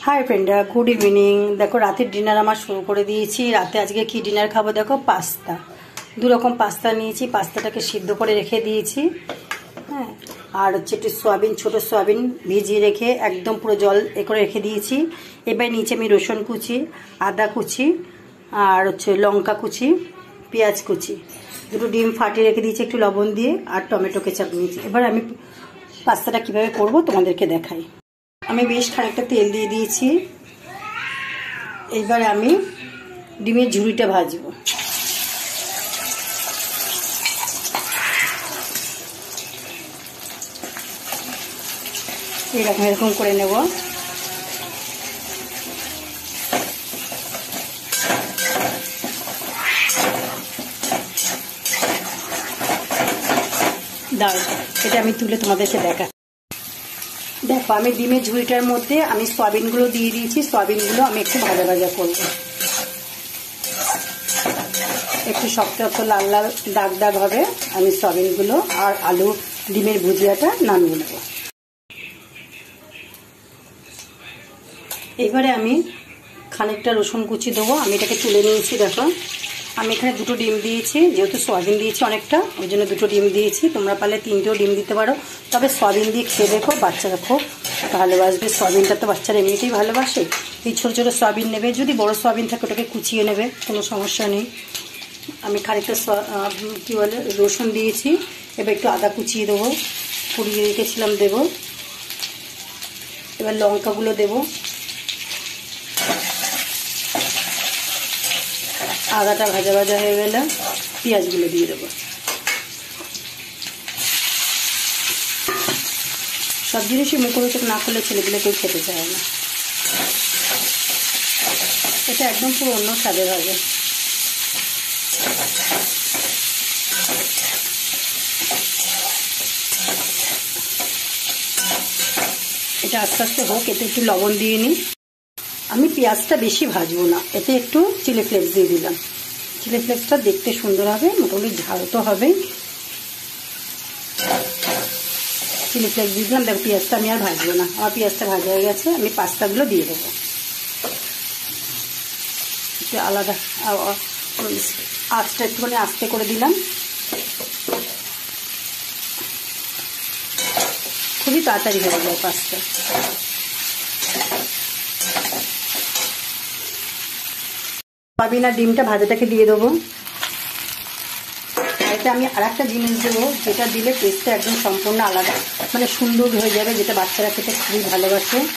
High ফ্রেন্ডরা, good evening. দেখো রাতের ডিনার আমার শুরু করে দিয়েছি। রাতে আজকে কি ডিনার খাবো দেখো, পাস্তা। দু রকম পাস্তা নিয়েছি, পাস্তাটাকে সিদ্ধ করে রেখে দিয়েছি। হ্যাঁ, আর হচ্ছে একটু সয়াবিন, ছোটো সয়াবিন ভিজিয়ে রেখে একদম পুরো জল করে রেখে দিয়েছি। এবার নিচে আমি রসুন কুচি, আদা কুচি, আর হচ্ছে লঙ্কা কুচি, পেঁয়াজ কুচি, দুটো ডিম ফাটিয়ে রেখে দিয়েছি একটু লবণ দিয়ে, আর টমেটো কেচাপ নিয়েছি। এবার আমি পাস্তাটা কিভাবে করব তোমাদেরকে দেখাই। আমি বেশ খানিকটা তেল দিয়ে দিয়েছি। এইবার আমি ডিমের ঝুড়িটা ভাজবো। এরকম করে নেব। দাঁড়াও, এটা আমি তুলে তোমাদেরকে দেখা। দেখো, আমি ডিমের ঝুড়িটার মধ্যে আমি সয়াবিনগুলো দিয়ে দিয়েছি। সয়াবিনগুলো আমি একটু ভাজা ভাজা করব, একটু শক্ত শক্ত লাল লাল দাগ দাগ হবে। আমি সয়াবিনগুলো আর আলু ডিমের ভুজিয়াটা নামিয়ে নেব। এবারে আমি খানিকটা রসুন কুচি দেবো। আমি এটাকে তুলে নিয়েছি। দেখো, আমি এখানে দুটো ডিম দিয়েছি, যেহেতু সয়াবিন দিয়েছি অনেকটা, ওই জন্য দুটো ডিম দিয়েছি। তোমরা পারলে তিনটেও ডিম দিতে পারো, তবে সয়াবিন দিয়ে খেয়ে দেখো, বাচ্চারা খুব ভালোবাসবে। সয়াবিনটা তো বাচ্চারা এমনিতেই ভালোবাসে। এই ছোটো ছোটো সয়াবিন নেবে, যদি বড় সয়াবিন থাকে ওটাকে কুচিয়ে নেবে, কোনো সমস্যা নেই। আমি খানিকটা কী বলে রসুন দিয়েছি। এবার একটু আদা কুচিয়ে দেবো, পুড়িয়ে রেখেছিলাম দেবো। এবার লঙ্কাগুলো দেবো। আদাটা ভাজা ভাজা হয়ে গেলে পেঁয়াজগুলো দিয়ে দেবো। সব জিনিসই মুখরোচক না করলে ছেলেগুলো কেউ খেতে চায় না। এটা একদম পুরো অন্য স্বাদের হবে। এটা আস্তে আস্তে হোক, এতে একটু লবণ দিয়ে নিই। আমি পেঁয়াজটা বেশি ভাজবো না, এতে একটু চিলি ফ্লেক্স দিয়ে দিলাম। চিলি ফ্লেক্সটা দেখতে সুন্দর হবে, মোটামুটি ঝাল তো হবেই। চিলি ফ্লেক্স দিয়ে দিলাম। দেখো, পেঁয়াজটা আমি আর ভাজবো না, আমার পেঁয়াজটা ভাজা হয়ে গেছে। আমি পাস্তাগুলো দিয়ে দেবো। একটু আলাদা আঁচটা একটুখানি আস্তে করে দিলাম। খুবই তাড়াতাড়ি হয়ে যায় পাস্তা। সয়াবিন আর ডিমটা ভাজাটাকে দিয়ে দেবো। এতে আমি আর একটা জিনিস দেবো, যেটা দিলে টেস্টটা একদম সম্পূর্ণ আলাদা, মানে সুন্দর হয়ে যাবে, যেটা বাচ্চারা খেতে খুবই ভালোবাসে।